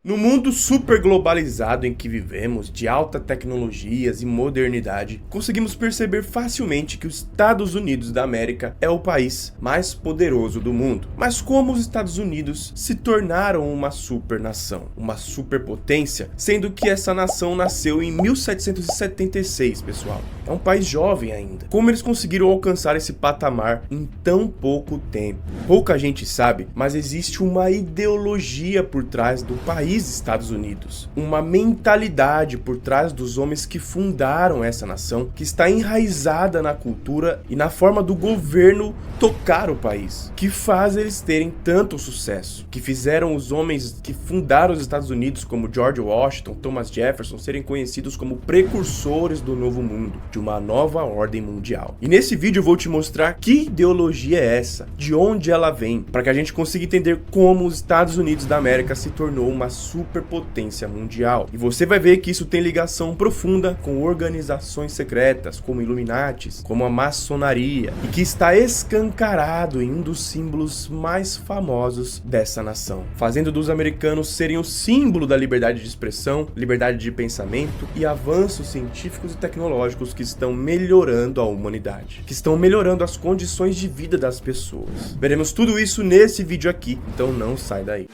No mundo super globalizado em que vivemos, de alta tecnologias e modernidade, conseguimos perceber facilmente que os Estados Unidos da América é o país mais poderoso do mundo. Mas como os Estados Unidos se tornaram uma supernação, uma superpotência, sendo que essa nação nasceu em 1776, pessoal? É um país jovem ainda. Como eles conseguiram alcançar esse patamar em tão pouco tempo? Pouca gente sabe, mas existe uma ideologia por trás do país Estados Unidos, uma mentalidade por trás dos homens que fundaram essa nação, que está enraizada na cultura e na forma do governo tocar o país, que faz eles terem tanto sucesso, que fizeram os homens que fundaram os Estados Unidos, como George Washington, Thomas Jefferson, serem conhecidos como precursores do novo mundo, de uma nova ordem mundial. E nesse vídeo eu vou te mostrar que ideologia é essa, de onde ela vem, para que a gente consiga entender como os Estados Unidos da América se tornou uma superpotência mundial. E você vai ver que isso tem ligação profunda com organizações secretas, como Illuminatis, como a maçonaria, e que está escancarado em um dos símbolos mais famosos dessa nação, fazendo dos americanos serem o símbolo da liberdade de expressão, liberdade de pensamento e avanços científicos e tecnológicos que estão melhorando a humanidade, que estão melhorando as condições de vida das pessoas. Veremos tudo isso nesse vídeo aqui, então não sai daí.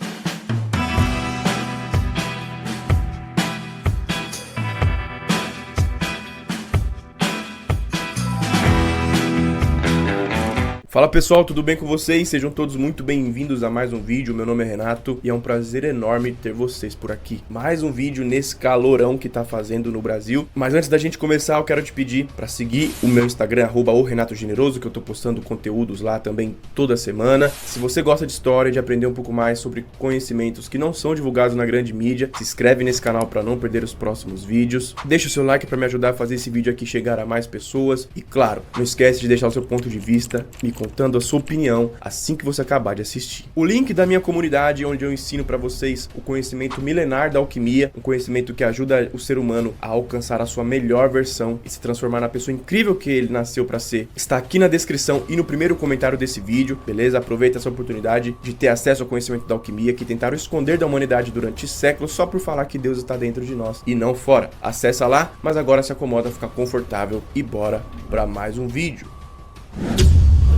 Fala pessoal, tudo bem com vocês? Sejam todos muito bem-vindos a mais um vídeo. Meu nome é Renato e é um prazer enorme ter vocês por aqui. Mais um vídeo nesse calorão que tá fazendo no Brasil. Mas antes da gente começar, eu quero te pedir para seguir o meu Instagram, @RenatoGeneroso, que eu tô postando conteúdos lá também toda semana. Se você gosta de história, de aprender um pouco mais sobre conhecimentos que não são divulgados na grande mídia, se inscreve nesse canal para não perder os próximos vídeos. Deixa o seu like para me ajudar a fazer esse vídeo aqui chegar a mais pessoas. E claro, não esquece de deixar o seu ponto de vista, me contando a sua opinião assim que você acabar de assistir. O link da minha comunidade, onde eu ensino para vocês o conhecimento milenar da alquimia, um conhecimento que ajuda o ser humano a alcançar a sua melhor versão e se transformar na pessoa incrível que ele nasceu para ser, está aqui na descrição e no primeiro comentário desse vídeo, beleza? Aproveita essa oportunidade de ter acesso ao conhecimento da alquimia que tentaram esconder da humanidade durante séculos só por falar que Deus está dentro de nós e não fora. Acessa lá, mas agora se acomoda, fica confortável e bora para mais um vídeo.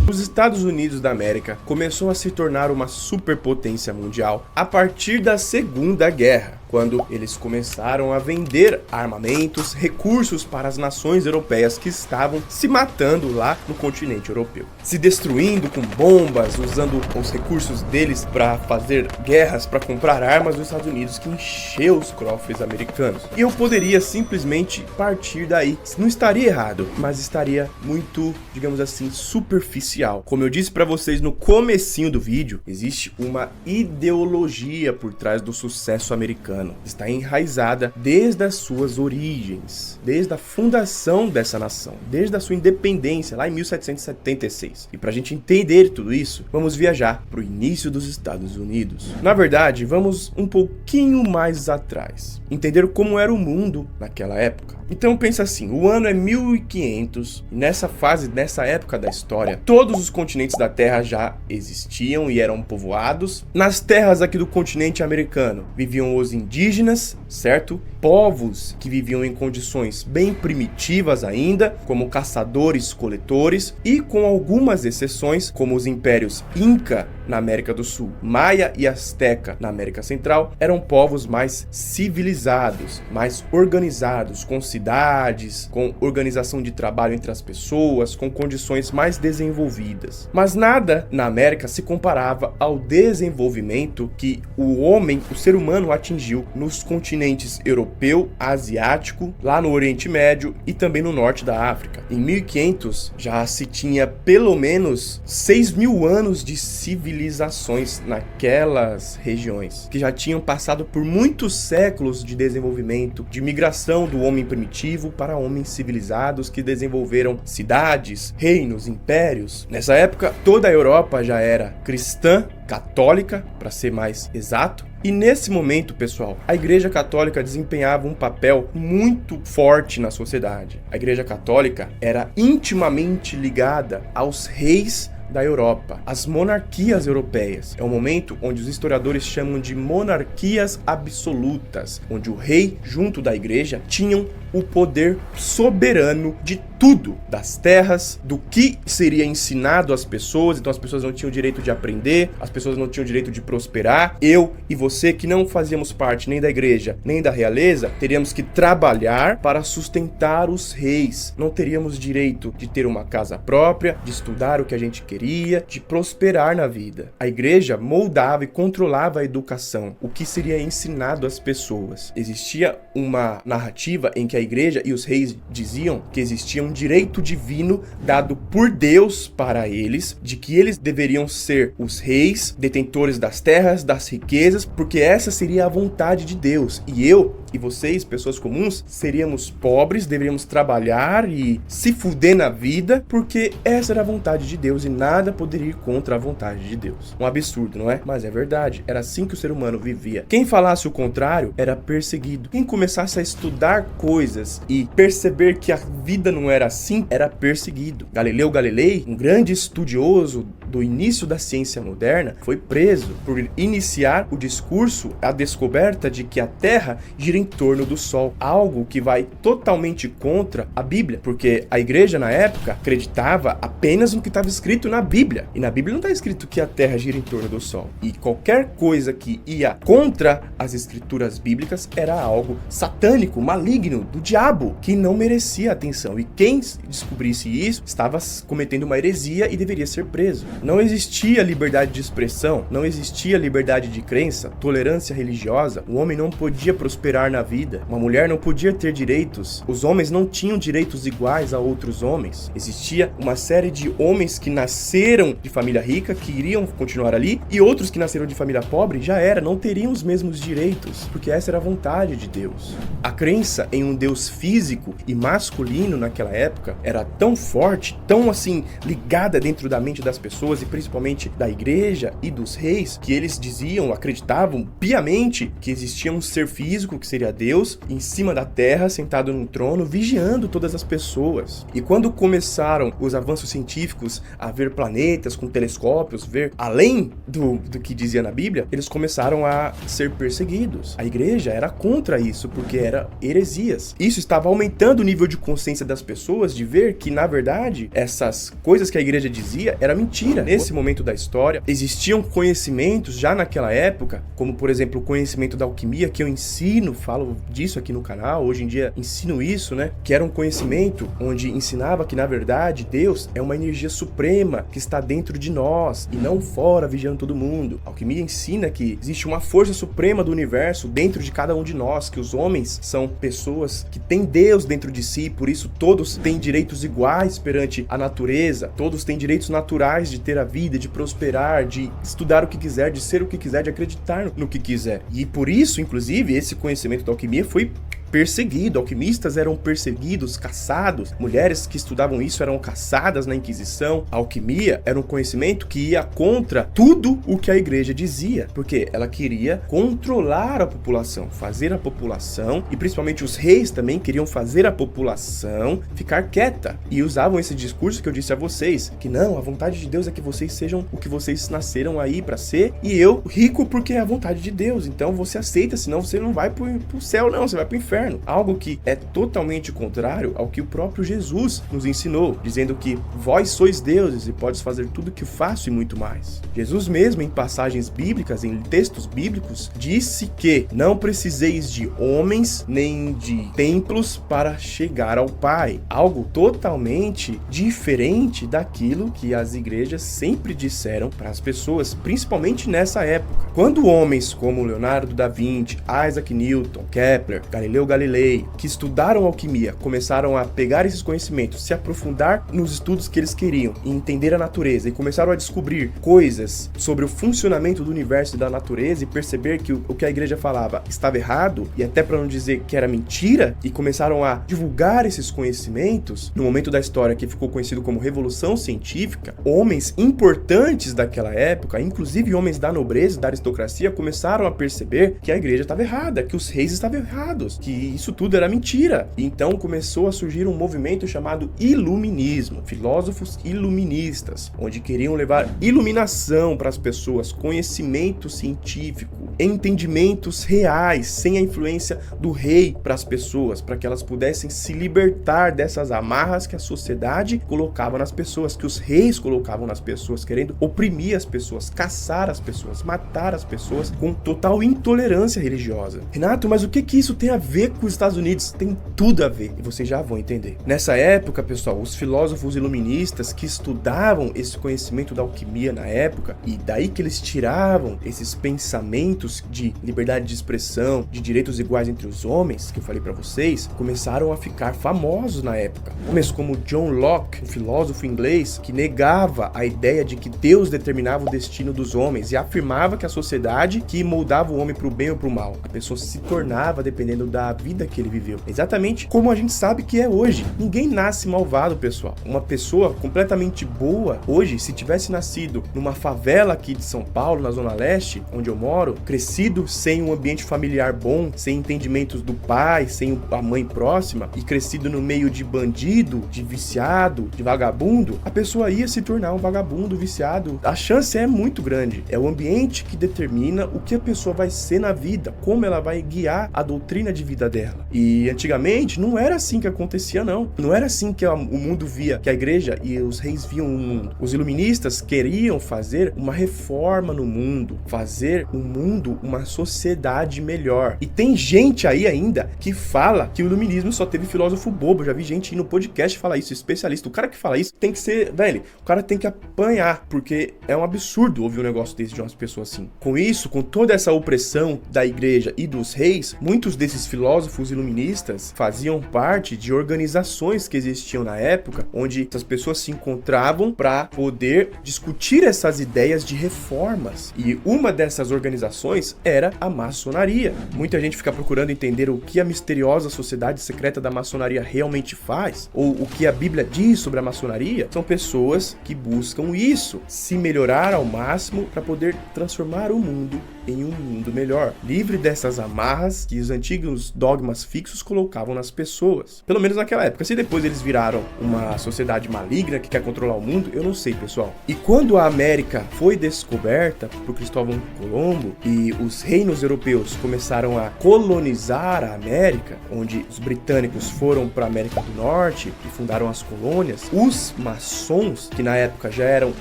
Os Estados Unidos da América começou a se tornar uma superpotência mundial a partir da Segunda Guerra, quando eles começaram a vender armamentos, recursos para as nações europeias que estavam se matando lá no continente europeu, se destruindo com bombas, usando os recursos deles para fazer guerras, para comprar armas dos Estados Unidos, que encheu os cofres americanos. E eu poderia simplesmente partir daí. Não estaria errado, mas estaria muito, digamos assim, superficial. Como eu disse para vocês no comecinho do vídeo, existe uma ideologia por trás do sucesso americano. Está enraizada desde as suas origens, desde a fundação dessa nação, desde a sua independência lá em 1776. E para a gente entender tudo isso, vamos viajar para o início dos Estados Unidos. Na verdade, vamos um pouquinho mais atrás, entender como era o mundo naquela época. Então pensa assim, o ano é 1500, e nessa época da história, todos os continentes da Terra já existiam e eram povoados. Nas terras aqui do continente americano viviam os indígenas, certo? Povos que viviam em condições bem primitivas ainda, como caçadores-coletores, e com algumas exceções, como os impérios Inca na América do Sul, Maia e Azteca na América Central, eram povos mais civilizados, mais organizados, com cidades, com organização de trabalho entre as pessoas, com condições mais desenvolvidas. Mas nada na América se comparava ao desenvolvimento que o homem, o ser humano, atingiu nos continentes europeu, asiático, lá no Oriente Médio e também no norte da África. Em 1500 já se tinha pelo menos 6.000 anos de civilizações naquelas regiões, que já tinham passado por muitos séculos de desenvolvimento, de migração do homem primitivo para homens civilizados que desenvolveram cidades, reinos, impérios. Nessa época, toda a Europa já era cristã, católica, para ser mais exato. E nesse momento, pessoal, a Igreja Católica desempenhava um papel muito forte na sociedade. A Igreja Católica era intimamente ligada aos reis da Europa, as monarquias europeias. É um momento onde os historiadores chamam de monarquias absolutas, onde o rei, junto da igreja, tinham o poder soberano de tudo, das terras, do que seria ensinado às pessoas. Então as pessoas não tinham o direito de aprender, as pessoas não tinham o direito de prosperar. Eu e você, que não fazíamos parte nem da igreja, nem da realeza, teríamos que trabalhar para sustentar os reis. Não teríamos direito de ter uma casa própria, de estudar o que a gente queria, de prosperar na vida. A igreja moldava e controlava a educação, o que seria ensinado às pessoas. Existia uma narrativa em que a igreja e os reis diziam que existia um direito divino dado por Deus para eles, de que eles deveriam ser os reis, detentores das terras, das riquezas, porque essa seria a vontade de Deus. E eu e vocês, pessoas comuns, seríamos pobres, deveríamos trabalhar e se fuder na vida, porque essa era a vontade de Deus e nada poderia ir contra a vontade de Deus. Um absurdo, não é? Mas é verdade. Era assim que o ser humano vivia. Quem falasse o contrário era perseguido. Quem começasse a estudar coisas e perceber que a vida não era assim, era perseguido. Galileu Galilei, um grande estudioso do início da ciência moderna, foi preso por iniciar o discurso, a descoberta de que a Terra gira em torno do Sol, algo que vai totalmente contra a Bíblia, porque a igreja na época acreditava apenas no que estava escrito na Bíblia, e na Bíblia não está escrito que a Terra gira em torno do Sol, e qualquer coisa que ia contra as escrituras bíblicas era algo satânico, maligno, do diabo, que não merecia atenção, e quem descobrisse isso estava cometendo uma heresia e deveria ser preso. Não existia liberdade de expressão, não existia liberdade de crença, tolerância religiosa, o homem não podia prosperar na vida, uma mulher não podia ter direitos, os homens não tinham direitos iguais a outros homens. Existia uma série de homens que nasceram de família rica, que iriam continuar ali, e outros que nasceram de família pobre não teriam os mesmos direitos, porque essa era a vontade de Deus. A crença em um Deus físico e masculino naquela época era tão forte, tão assim ligada dentro da mente das pessoas e principalmente da igreja e dos reis, que eles diziam, acreditavam piamente que existia um ser físico, que seria Deus, em cima da terra, sentado num trono, vigiando todas as pessoas. E quando começaram os avanços científicos a ver planetas com telescópios, ver além do que dizia na Bíblia, eles começaram a ser perseguidos. A igreja era contra isso, porque era heresias. Isso estava aumentando o nível de consciência das pessoas, de ver que, na verdade, essas coisas que a igreja dizia era mentira. Nesse momento da história, existiam conhecimentos já naquela época, como, por exemplo, o conhecimento da alquimia, que eu ensino, falo disso aqui no canal, hoje em dia ensino isso, né? Que era um conhecimento onde ensinava que, na verdade, Deus é uma energia suprema que está dentro de nós e não fora, vigiando todo mundo. A alquimia ensina que existe uma força suprema do universo dentro de cada um de nós, que os homens são pessoas que têm Deus dentro de si, por isso todos têm direitos iguais perante a natureza, todos têm direitos naturais de ter a vida, de prosperar, de estudar o que quiser, de ser o que quiser, de acreditar no que quiser. E por isso, inclusive, esse conhecimento da alquimia foi perseguido, alquimistas eram perseguidos, caçados, mulheres que estudavam isso eram caçadas na Inquisição. A alquimia era um conhecimento que ia contra tudo o que a igreja dizia, porque ela queria controlar a população, fazer a população, e principalmente os reis também queriam fazer a população ficar quieta, e usavam esse discurso que eu disse a vocês, que não, a vontade de Deus é que vocês sejam o que vocês nasceram aí para ser, e eu rico porque é a vontade de Deus, então você aceita, senão você não vai pro céu não, você vai pro inferno. Algo que é totalmente contrário ao que o próprio Jesus nos ensinou, dizendo que vós sois deuses e podes fazer tudo o que faço e muito mais. Jesus mesmo, em passagens bíblicas, em textos bíblicos, disse que não preciseis de homens nem de templos para chegar ao Pai. Algo totalmente diferente daquilo que as igrejas sempre disseram para as pessoas, principalmente nessa época. Quando homens como Leonardo da Vinci, Isaac Newton, Kepler, Galileu Galilei, que estudaram alquimia, começaram a pegar esses conhecimentos, se aprofundar nos estudos que eles queriam e entender a natureza, e começaram a descobrir coisas sobre o funcionamento do universo e da natureza e perceber que o que a igreja falava estava errado, e até para não dizer que era mentira, e começaram a divulgar esses conhecimentos, no momento da história que ficou conhecido como Revolução Científica, homens importantes daquela época, inclusive homens da nobreza, da aristocracia, começaram a perceber que a igreja estava errada, que os reis estavam errados, que isso tudo era mentira. Então começou a surgir um movimento chamado Iluminismo, filósofos iluministas, onde queriam levar iluminação para as pessoas, conhecimento científico, entendimentos reais, sem a influência do rei para as pessoas, para que elas pudessem se libertar dessas amarras que a sociedade colocava nas pessoas, que os reis colocavam nas pessoas, querendo oprimir as pessoas, caçar as pessoas, matar as pessoas com total intolerância religiosa. Renato, mas o que isso tem a ver com os Estados Unidos? Tem tudo a ver, e vocês já vão entender. Nessa época, pessoal, os filósofos iluministas que estudavam esse conhecimento da alquimia na época, e daí que eles tiravam esses pensamentos de liberdade de expressão, de direitos iguais entre os homens, que eu falei pra vocês, começaram a ficar famosos na época. Homens como John Locke, um filósofo inglês, que negava a ideia de que Deus determinava o destino dos homens e afirmava que a sociedade que moldava o homem pro bem ou pro mal. A pessoa se tornava dependendo da vida que ele viveu. Exatamente como a gente sabe que é hoje. Ninguém nasce malvado, pessoal. Uma pessoa completamente boa, hoje, se tivesse nascido numa favela aqui de São Paulo, na Zona Leste, onde eu moro, crescido sem um ambiente familiar bom, sem entendimentos do pai, sem a mãe próxima, e crescido no meio de bandido, de viciado, de vagabundo, a pessoa ia se tornar um vagabundo, viciado. A chance é muito grande. É o ambiente que determina o que a pessoa vai ser na vida, como ela vai guiar a doutrina de vida dela. E antigamente não era assim que acontecia, não. Não era assim que o mundo via, que a igreja e os reis viam o mundo. Os iluministas queriam fazer uma reforma no mundo, fazer o mundo uma sociedade melhor. E tem gente aí ainda que fala que o iluminismo só teve filósofo bobo. Eu já vi gente ir no podcast falar isso, especialista. O cara que fala isso tem que ser, velho, o cara tem que apanhar, porque é um absurdo ouvir um negócio desse de umas pessoas assim. Com isso, com toda essa opressão da igreja e dos reis, muitos desses filósofos iluministas faziam parte de organizações que existiam na época, onde essas pessoas se encontravam para poder discutir essas ideias de reformas. E uma dessas organizações era a maçonaria. Muita gente fica procurando entender o que a misteriosa sociedade secreta da maçonaria realmente faz, ou o que a Bíblia diz sobre a maçonaria. São pessoas que buscam isso, se melhorar ao máximo para poder transformar o mundo em um mundo melhor, livre dessas amarras que os antigos dogmas fixos colocavam nas pessoas. Pelo menos naquela época. Se depois eles viraram uma sociedade maligna que quer controlar o mundo, eu não sei, pessoal. E quando a América foi descoberta por Cristóvão Colombo e os reinos europeus começaram a colonizar a América, onde os britânicos foram para a América do Norte e fundaram as colônias, os maçons, que na época já eram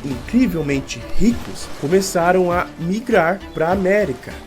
incrivelmente ricos, começaram a migrar para a América.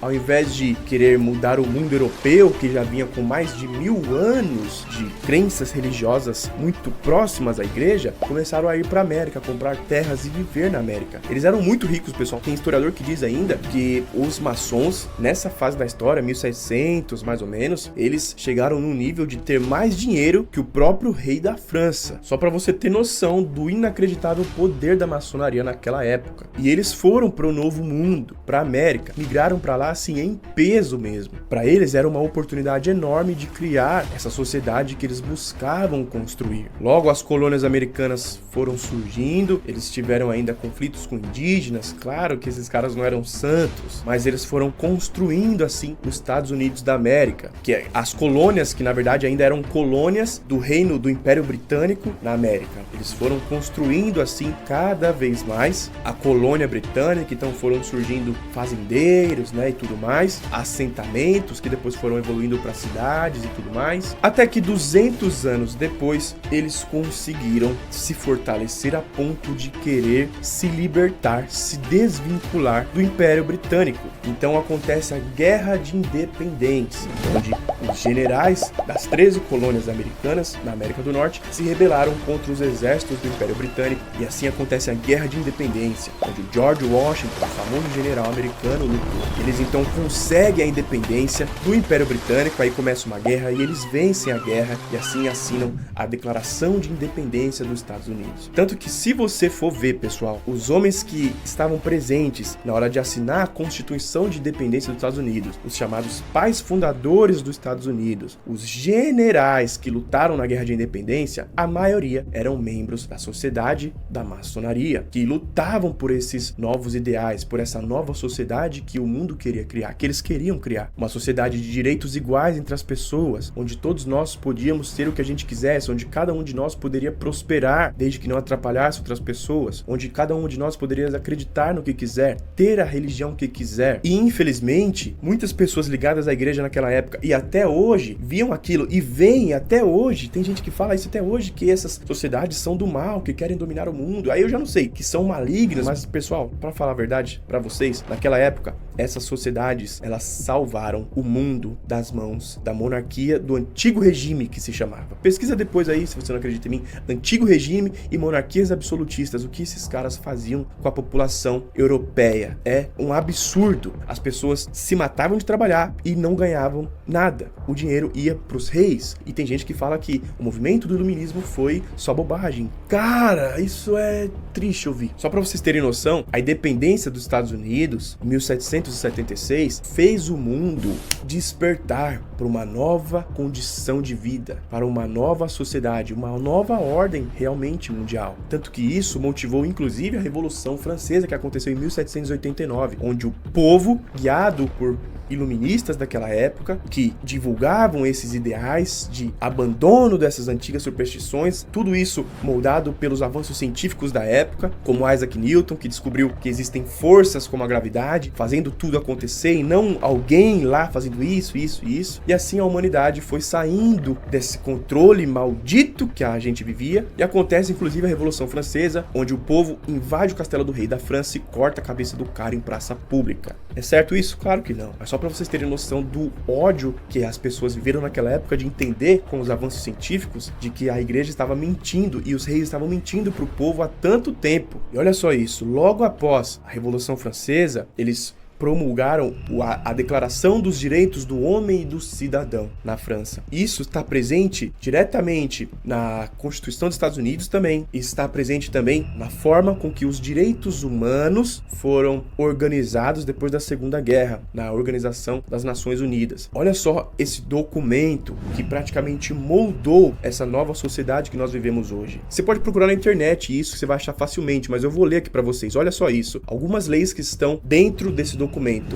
Ao invés de querer mudar o mundo europeu, que já vinha com mais de 1000 anos de crenças religiosas muito próximas à igreja, começaram a ir para a América, comprar terras e viver na América. Eles eram muito ricos, pessoal. Tem historiador que diz ainda que os maçons, nessa fase da história, 1700 mais ou menos, eles chegaram no nível de ter mais dinheiro que o próprio rei da França. Só para você ter noção do inacreditável poder da maçonaria naquela época. E eles foram para o Novo Mundo, para a América, migraram para lá assim em peso mesmo. Para eles era uma oportunidade enorme de criar essa sociedade que eles buscavam construir. Logo as colônias americanas foram surgindo, eles tiveram ainda conflitos com indígenas, claro que esses caras não eram santos, mas eles foram construindo assim os Estados Unidos da América, que as colônias que na verdade ainda eram colônias do reino do Império Britânico na América. Eles foram construindo assim cada vez mais a colônia britânica, então foram surgindo fazendeiros, né, e tudo mais, assentamentos que depois foram evoluindo para cidades e tudo mais, até que 200 anos depois eles conseguiram se fortalecer a ponto de querer se libertar, se desvincular do Império Britânico. Então acontece a Guerra de Independência, onde os generais das 13 colônias americanas na América do Norte se rebelaram contra os exércitos do Império Britânico, e assim acontece a Guerra de Independência, onde George Washington, o famoso general americano, lutou. Eles então conseguem a independência do Império Britânico, aí começa uma guerra e eles vencem a guerra e assim assinam a Declaração de Independência dos Estados Unidos. Tanto que se você for ver, pessoal, os homens que estavam presentes na hora de assinar a Constituição de Independência dos Estados Unidos, os chamados pais fundadores dos Estados Unidos, os generais que lutaram na Guerra de Independência, a maioria eram membros da sociedade da maçonaria, que lutavam por esses novos ideais, por essa nova sociedade que que o mundo queria criar, que eles queriam criar. Uma sociedade de direitos iguais entre as pessoas, onde todos nós podíamos ser o que a gente quisesse, onde cada um de nós poderia prosperar, desde que não atrapalhasse outras pessoas, onde cada um de nós poderia acreditar no que quiser, ter a religião que quiser. E infelizmente, muitas pessoas ligadas à igreja naquela época e até hoje viam aquilo e veem até hoje, tem gente que fala isso até hoje, que essas sociedades são do mal, que querem dominar o mundo. Aí eu já não sei, que são malignas, mas pessoal, pra falar a verdade pra vocês, naquela época, essas sociedades, elas salvaram o mundo das mãos da monarquia do antigo regime que se chamava. Pesquisa depois aí, se você não acredita em mim, antigo regime e monarquias absolutistas, o que esses caras faziam com a população europeia. É um absurdo. As pessoas se matavam de trabalhar e não ganhavam nada. O dinheiro ia pros reis. E tem gente que fala que o movimento do iluminismo foi só bobagem. Cara, isso é triste ouvir. Só pra vocês terem noção, a independência dos Estados Unidos, em 1776, fez o mundo despertar para uma nova condição de vida, para uma nova sociedade, uma nova ordem realmente mundial. Tanto que isso motivou inclusive a Revolução Francesa, que aconteceu em 1789, onde o povo, guiado por iluministas daquela época, que divulgavam esses ideais de abandono dessas antigas superstições, tudo isso moldado pelos avanços científicos da época, como Isaac Newton, que descobriu que existem forças como a gravidade, fazendo tudo acontecer e não alguém lá fazendo isso, e assim a humanidade foi saindo desse controle maldito que a gente vivia, e acontece inclusive a Revolução Francesa, onde o povo invade o castelo do rei da França e corta a cabeça do cara em praça pública. É certo isso? Claro que não. Mas só para vocês terem noção do ódio que as pessoas viveram naquela época, de entender com os avanços científicos de que a igreja estava mentindo e os reis estavam mentindo para o povo há tanto tempo. E olha só isso, logo após a Revolução Francesa, eles promulgaram a Declaração dos Direitos do Homem e do Cidadão na França. Isso está presente diretamente na Constituição dos Estados Unidos também, e está presente também na forma com que os direitos humanos foram organizados depois da Segunda Guerra, na Organização das Nações Unidas. Olha só esse documento que praticamente moldou essa nova sociedade que nós vivemos hoje. Você pode procurar na internet isso, que você vai achar facilmente, mas eu vou ler aqui para vocês. Olha só isso. Algumas leis que estão dentro desse documento,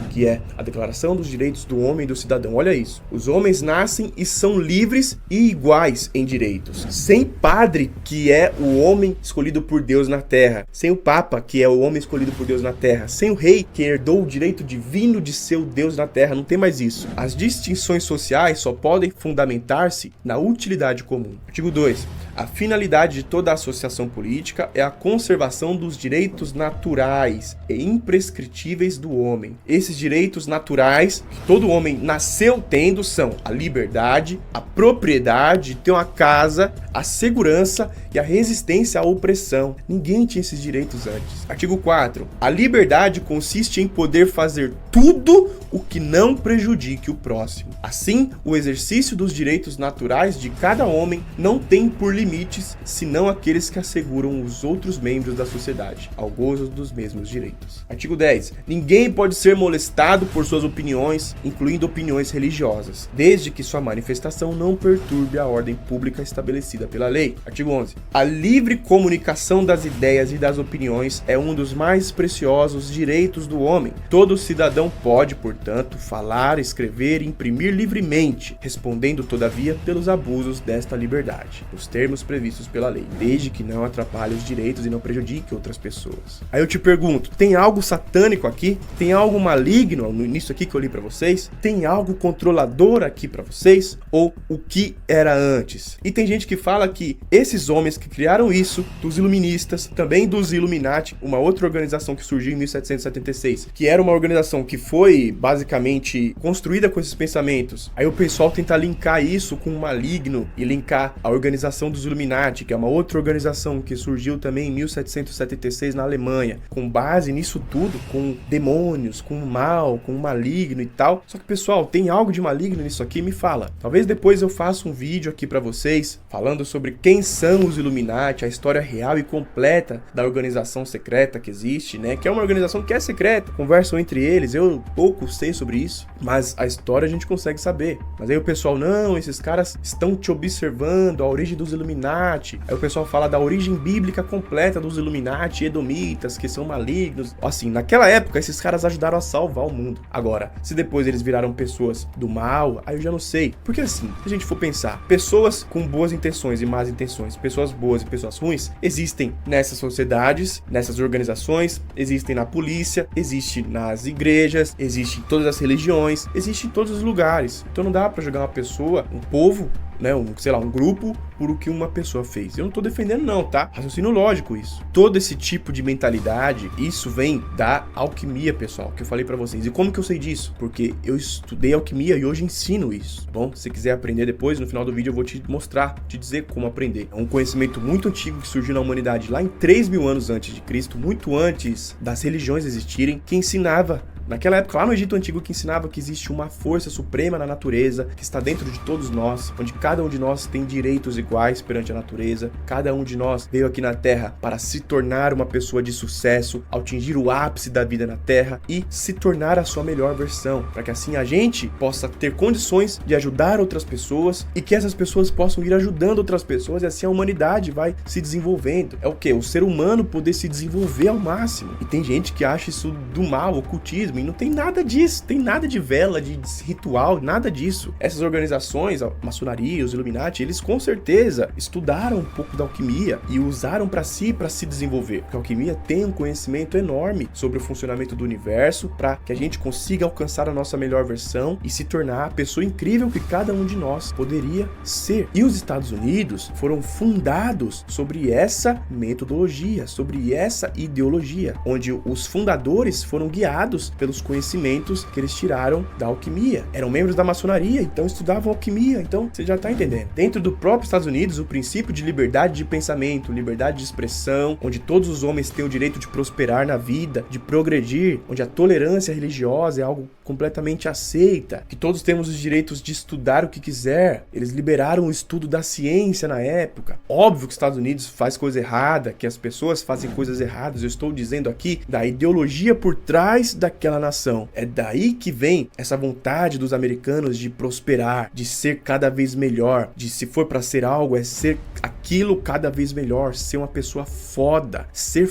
que é a Declaração dos Direitos do Homem e do Cidadão. Olha isso. Os homens nascem e são livres e iguais em direitos. Sem padre, que é o homem escolhido por Deus na terra. Sem o Papa, que é o homem escolhido por Deus na terra. Sem o rei, que herdou o direito divino de ser o Deus na terra. Não tem mais isso. As distinções sociais só podem fundamentar-se na utilidade comum. Artigo 2. A finalidade de toda associação política é a conservação dos direitos naturais e imprescritíveis do homem. Esses direitos naturais que todo homem nasceu tendo são a liberdade, a propriedade, ter uma casa, a segurança e a resistência à opressão. Ninguém tinha esses direitos antes. Artigo 4. A liberdade consiste em poder fazer tudo o que não prejudique o próximo. Assim, o exercício dos direitos naturais de cada homem não tem por limites, senão aqueles que asseguram os outros membros da sociedade ao gozo dos mesmos direitos. Artigo 10. Ninguém pode ser molestado por suas opiniões, incluindo opiniões religiosas, desde que sua manifestação não perturbe a ordem pública estabelecida pela lei. Artigo 11. A livre comunicação das ideias e das opiniões é um dos mais preciosos direitos do homem. Todo cidadão pode, portanto, falar, escrever e imprimir livremente, respondendo, todavia, pelos abusos desta liberdade, nos termos previstos pela lei, desde que não atrapalhe os direitos e não prejudique outras pessoas. Aí eu te pergunto, tem algo satânico aqui? Tem algo maligno nisso aqui que eu li pra vocês? Tem algo controlador aqui pra vocês? Ou o que era antes? E tem gente que fala que esses homens que criaram isso, dos iluministas, também dos Illuminati, uma outra organização que surgiu em 1776, que era uma organização que foi basicamente construída com esses pensamentos. Aí o pessoal tenta linkar isso com o maligno e linkar a organização dos Illuminati, que é uma outra organização que surgiu também em 1776 na Alemanha, com base nisso tudo, com demônios, com mal, com maligno e tal. Só que, pessoal, tem algo de maligno nisso aqui? Me fala. Talvez depois eu faça um vídeo aqui pra vocês falando sobre quem são os Illuminati, a história real e completa da organização secreta que existe, né? Que é uma organização que é secreta, conversam entre eles, eu pouco sei sobre isso, mas a história a gente consegue saber. Mas aí o pessoal, não, esses caras estão te observando, a origem dos Illuminati Illuminati. Aí o pessoal fala da origem bíblica completa dos Illuminati, edomitas, que são malignos. Assim, naquela época, esses caras ajudaram a salvar o mundo. Agora, se depois eles viraram pessoas do mal, aí eu já não sei. Porque assim, se a gente for pensar, pessoas com boas intenções e más intenções, pessoas boas e pessoas ruins, existem nessas sociedades, nessas organizações, existem na polícia, existe nas igrejas, existe em todas as religiões, existe em todos os lugares. Então não dá pra jogar uma pessoa, um povo, né, um grupo por o que uma pessoa fez. Eu não tô defendendo não, tá? Raciocínio lógico isso. Todo esse tipo de mentalidade, isso vem da alquimia, pessoal, que eu falei pra vocês. E como que eu sei disso? Porque eu estudei alquimia e hoje ensino isso. Bom, se você quiser aprender depois, no final do vídeo eu vou te mostrar, te dizer como aprender. É um conhecimento muito antigo que surgiu na humanidade lá em 3.000 anos antes de Cristo, muito antes das religiões existirem, que ensinava naquela época, lá no Egito Antigo, que ensinava que existe uma força suprema na natureza, que está dentro de todos nós, onde cada um de nós tem direitos iguais perante a natureza, cada um de nós veio aqui na Terra para se tornar uma pessoa de sucesso, atingir o ápice da vida na Terra e se tornar a sua melhor versão, para que assim a gente possa ter condições de ajudar outras pessoas e que essas pessoas possam ir ajudando outras pessoas e assim a humanidade vai se desenvolvendo. É o que? O ser humano poder se desenvolver ao máximo. E tem gente que acha isso do mal, ocultismo, e não tem nada disso, tem nada de vela, de ritual, nada disso. Essas organizações, a maçonaria, os Illuminati, eles com certeza estudaram um pouco da alquimia e usaram para se desenvolver. Porque a alquimia tem um conhecimento enorme sobre o funcionamento do universo para que a gente consiga alcançar a nossa melhor versão e se tornar a pessoa incrível que cada um de nós poderia ser. E os Estados Unidos foram fundados sobre essa metodologia, sobre essa ideologia, onde os fundadores foram guiados pelos conhecimentos que eles tiraram da alquimia. Eram membros da maçonaria, então estudavam alquimia, então você já tá entendendo. Dentro do próprio Estados Unidos, o princípio de liberdade de pensamento, liberdade de expressão, onde todos os homens têm o direito de prosperar na vida, de progredir, onde a tolerância religiosa é algo completamente aceita, que todos temos os direitos de estudar o que quiser. Eles liberaram o estudo da ciência na época. Óbvio que os Estados Unidos faz coisa errada, que as pessoas fazem coisas erradas. Eu estou dizendo aqui da ideologia por trás daquela nação. É daí que vem essa vontade dos americanos de prosperar, de ser cada vez melhor, de se for para ser algo, é ser aquilo cada vez melhor, ser uma pessoa foda, ser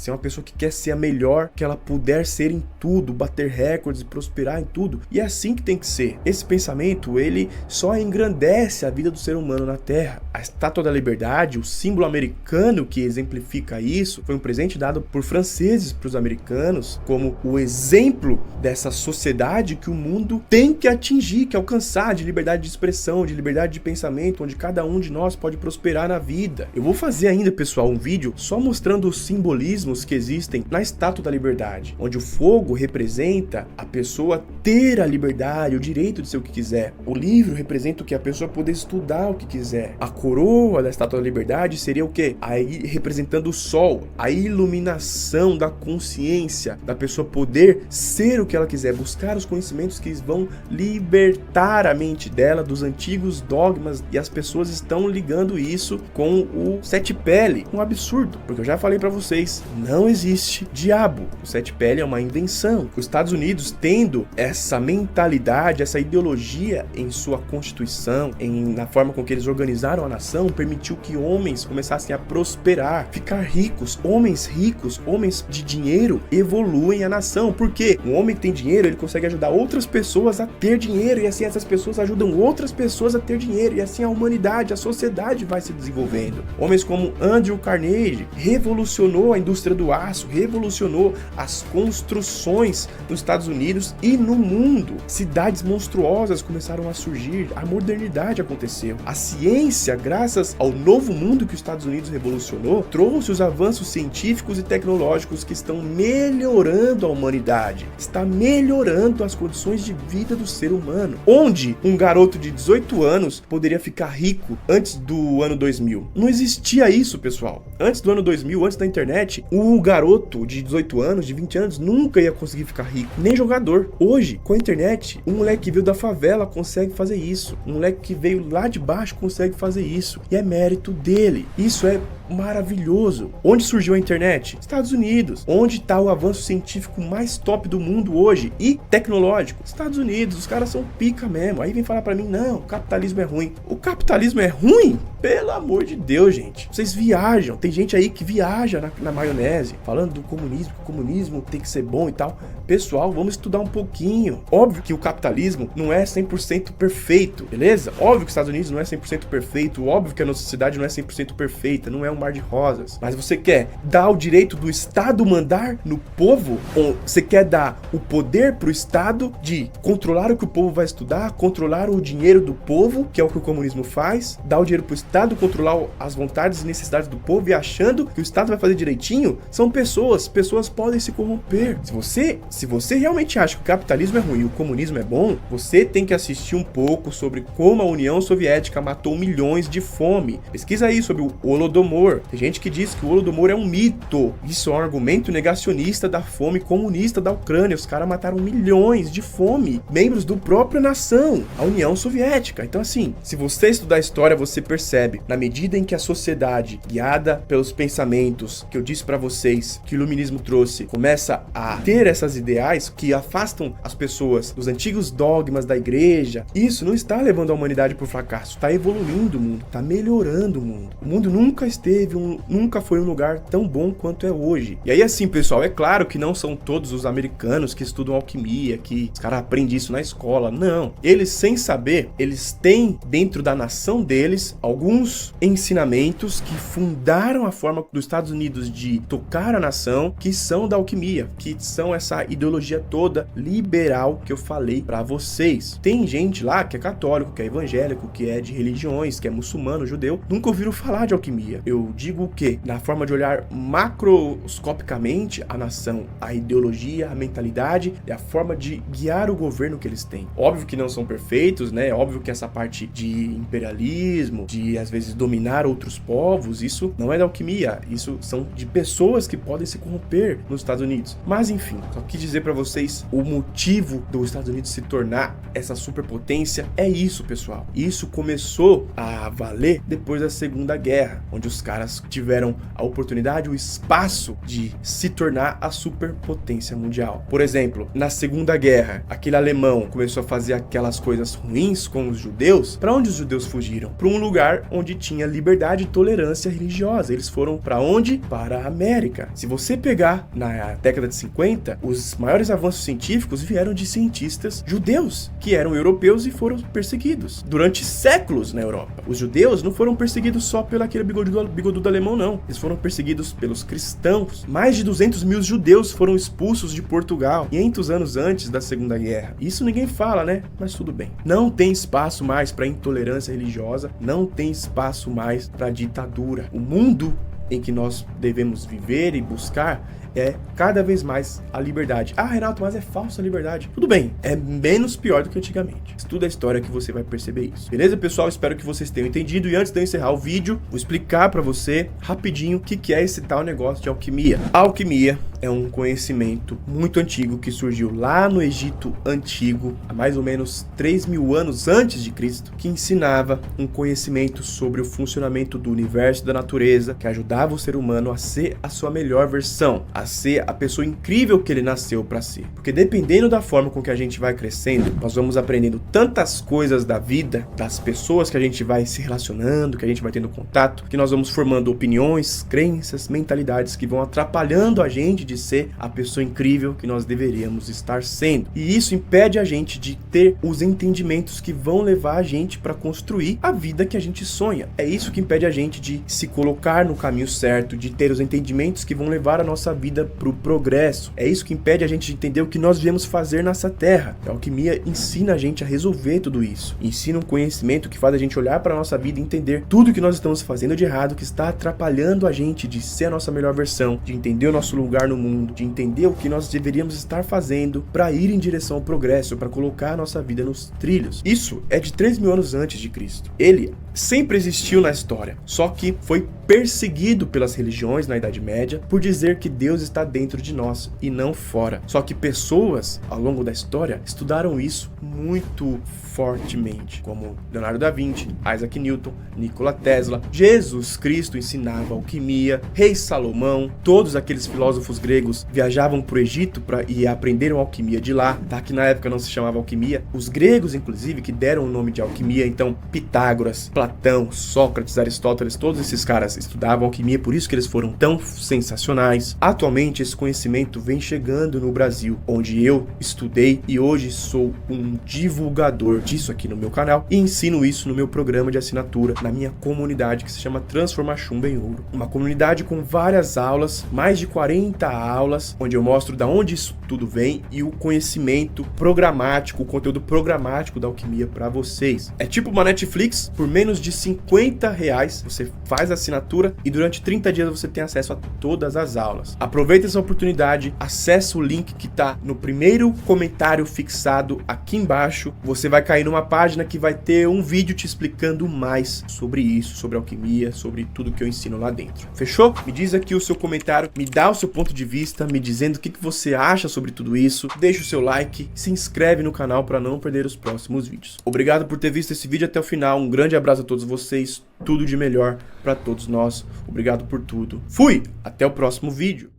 uma pessoa que quer ser a melhor que ela puder ser em tudo, bater recordes e prosperar em tudo. E é assim que tem que ser. Esse pensamento, ele só engrandece a vida do ser humano na Terra. A Estátua da Liberdade, o símbolo americano que exemplifica isso, foi um presente dado por franceses para os americanos como o exemplo dessa sociedade que o mundo tem que atingir, que alcançar, de liberdade de expressão, de liberdade de pensamento, onde cada um de nós pode prosperar na vida. Eu vou fazer ainda, pessoal, um vídeo só mostrando os simbolismos que existem na Estátua da Liberdade, onde o fogo representa a pessoa ter a liberdade, o direito de ser o que quiser. O livro representa o que a pessoa poder estudar o que quiser. A coroa da Estátua da Liberdade seria o quê? Aí representando o sol, a iluminação da consciência, da pessoa poder ser o que ela quiser, buscar os conhecimentos que vão libertar a mente dela dos antigos dogmas, e as pessoas estão ligando isso com o sete pele, um absurdo, porque eu já falei pra vocês, não existe diabo, o sete pele é uma invenção. Os Estados Unidos, tendo essa mentalidade, essa ideologia em sua constituição, na forma com que eles organizaram a nação, permitiu que homens começassem a prosperar, ficar ricos, homens de dinheiro evoluem a nação, porque um homem que tem dinheiro, ele consegue ajudar outras pessoas a ter dinheiro, e assim essas pessoas ajudam outras pessoas a ter dinheiro, e assim a humanidade, a sociedade vai se desenvolvendo. Homens como Andrew Carnegie revolucionou a indústria do aço, revolucionou as construções nos Estados Unidos e no mundo. Cidades monstruosas começaram a surgir, a modernidade aconteceu. A ciência, graças ao novo mundo que os Estados Unidos revolucionou, trouxe os avanços científicos e tecnológicos que estão melhorando a humanidade, está melhorando as condições de vida do ser humano. Onde um garoto de 18 anos poderia ficar rico antes do ano 2000? Não existia isso, pessoal. Antes do ano 2000, antes da internet, o garoto de 18 anos, de 20 anos, nunca ia conseguir ficar rico, nem jogador. Hoje, com a internet, um moleque que veio da favela consegue fazer isso. Um moleque que veio lá de baixo consegue fazer isso. E é mérito dele. Isso é maravilhoso. Onde surgiu a internet? Estados Unidos. Onde está o avanço científico mais top do mundo hoje e tecnológico? Estados Unidos. Os caras são pica mesmo. Aí vem falar pra mim, não, o capitalismo é ruim. O capitalismo é ruim? Pelo amor de Deus, gente. Vocês viajam. Tem gente aí que viaja na maionese, falando do comunismo, que o comunismo tem que ser bom e tal. Pessoal, vamos estudar um pouquinho. Óbvio que o capitalismo não é 100% perfeito, beleza? Óbvio que os Estados Unidos não é 100% perfeito. Óbvio que a nossa sociedade não é 100% perfeita. Não é um mar de rosas. Mas você quer dar o direito do Estado mandar no povo? Ou você quer dar o poder pro Estado de controlar o que o povo vai estudar, controlar o dinheiro do povo, que é o que o comunismo faz, dar o dinheiro pro Estado, controlar as vontades e necessidades do povo e achando que o Estado vai fazer direitinho? São pessoas podem se corromper. Se você realmente acha que o capitalismo é ruim e o comunismo é bom, você tem que assistir um pouco sobre como a União Soviética matou milhões de fome. Pesquisa aí sobre o Holodomor. Tem gente que diz que o Holodomor é um mito. Isso é um argumento negacionista da fome comunista da Ucrânia. Os caras mataram milhões de fome, membros do própria nação, a União Soviética. Então assim, se você estudar a história, você percebe, na medida em que a sociedade, guiada pelos pensamentos que eu disse pra vocês, que o iluminismo trouxe, começa a ter essas ideais que afastam as pessoas dos antigos dogmas da igreja, isso não está levando a humanidade pro fracasso, está evoluindo o mundo, está melhorando o mundo. O mundo nunca foi um lugar tão bom quanto é hoje. E aí assim, pessoal, é claro que não são todos os americanos que estudam alquimia, que os caras aprendem isso na escola, não. Eles, sem saber, eles têm dentro da nação deles alguns ensinamentos que fundaram a forma dos Estados Unidos de tocar a nação, que são da alquimia, que são essa ideologia toda liberal que eu falei pra vocês. Tem gente lá que é católico, que é evangélico, que é de religiões, que é muçulmano, judeu, nunca ouviram falar de alquimia. Eu digo o quê? Na forma de olhar macroscopicamente a nação, a ideologia, a mentalidade e a forma de guiar o governo que eles têm. Óbvio que não são perfeitos, né? Óbvio que essa parte de imperialismo, de às vezes dominar outros povos, isso não é da alquimia, isso são de pessoas que podem se corromper nos Estados Unidos. Mas enfim, só quis dizer pra vocês o motivo dos Estados Unidos se tornar essa superpotência é isso, pessoal. Isso começou a valer depois da Segunda Guerra, onde os caras tiveram a oportunidade, o espaço de se tornar a superpotência mundial. Por exemplo, na Segunda Guerra, aquele alemão começou a fazer aquelas coisas ruins com os judeus. Para onde os judeus fugiram? Para um lugar onde tinha liberdade e tolerância religiosa. Eles foram para onde? Para a América. Se você pegar na década de 50, os maiores avanços científicos vieram de cientistas judeus, que eram europeus e foram perseguidos durante séculos na Europa. Os judeus não foram perseguidos só pelo aquele bigodudo alemão, não. Eles foram perseguidos pelos cristãos. Mais de 200 mil judeus foram expulsos de Portugal 500 anos antes da Segunda Guerra. Isso ninguém fala, né? Mas tudo bem. Não tem espaço mais para intolerância religiosa, não tem espaço mais para ditadura. O mundo em que nós devemos viver e buscar é cada vez mais a liberdade. Ah, Renato, mas é falsa a liberdade. Tudo bem, é menos pior do que antigamente. Estuda a história que você vai perceber isso. Beleza, pessoal? Espero que vocês tenham entendido. E antes de eu encerrar o vídeo, vou explicar pra você rapidinho o que é esse tal negócio de alquimia. A alquimia é um conhecimento muito antigo que surgiu lá no Egito Antigo, há mais ou menos 3.000 anos antes de Cristo, que ensinava um conhecimento sobre o funcionamento do universo e da natureza, que ajudava o ser humano a ser a sua melhor versão, a ser a pessoa incrível que ele nasceu para ser. Porque dependendo da forma com que a gente vai crescendo, nós vamos aprendendo tantas coisas da vida, das pessoas que a gente vai se relacionando, que a gente vai tendo contato, que nós vamos formando opiniões, crenças, mentalidades que vão atrapalhando a gente de ser a pessoa incrível que nós deveríamos estar sendo. E isso impede a gente de ter os entendimentos que vão levar a gente para construir a vida que a gente sonha. É isso que impede a gente de se colocar no caminho certo, de ter os entendimentos que vão levar a nossa vida para o progresso. É isso que impede a gente de entender o que nós viemos fazer nessa terra. A alquimia ensina a gente a resolver tudo isso. Ensina um conhecimento que faz a gente olhar para a nossa vida e entender tudo que nós estamos fazendo de errado, que está atrapalhando a gente de ser a nossa melhor versão, de entender o nosso lugar no mundo, de entender o que nós deveríamos estar fazendo para ir em direção ao progresso, para colocar a nossa vida nos trilhos. Isso é de 3.000 anos antes de Cristo. Ele sempre existiu na história, só que foi perseguido pelas religiões na Idade Média por dizer que Deus está dentro de nós e não fora. Só que pessoas, ao longo da história, estudaram isso muito fortemente, como Leonardo da Vinci, Isaac Newton, Nikola Tesla. Jesus Cristo ensinava alquimia, Rei Salomão, todos aqueles filósofos gregos viajavam para o Egito e aprenderam alquimia de lá, tá? Que na época não se chamava alquimia. Os gregos, inclusive, que deram o nome de alquimia, então Pitágoras, Platão, Sócrates, Aristóteles, todos esses caras estudavam alquimia, por isso que eles foram tão sensacionais. Atualmente esse conhecimento vem chegando no Brasil, onde eu estudei e hoje sou um divulgador disso aqui no meu canal e ensino isso no meu programa de assinatura, na minha comunidade que se chama Transformar Chumbo em Ouro. Uma comunidade com várias aulas, mais de 40 aulas, onde eu mostro da onde isso tudo vem e o conhecimento programático, o conteúdo programático da alquimia para vocês. É tipo uma Netflix, por menos de R$50, você faz a assinatura e durante 30 dias você tem acesso a todas as aulas. Aproveita essa oportunidade, acessa o link que tá no primeiro comentário fixado aqui embaixo. Você vai cair numa página que vai ter um vídeo te explicando mais sobre isso, sobre alquimia, sobre tudo que eu ensino lá dentro. Fechou? Me diz aqui o seu comentário, me dá o seu ponto de vista, me dizendo o que você acha sobre tudo isso. Deixa o seu like, se inscreve no canal para não perder os próximos vídeos. Obrigado por ter visto esse vídeo até o final. Um grande abraço a todos vocês, tudo de melhor para todos nós. Obrigado por tudo. Fui! Até o próximo vídeo.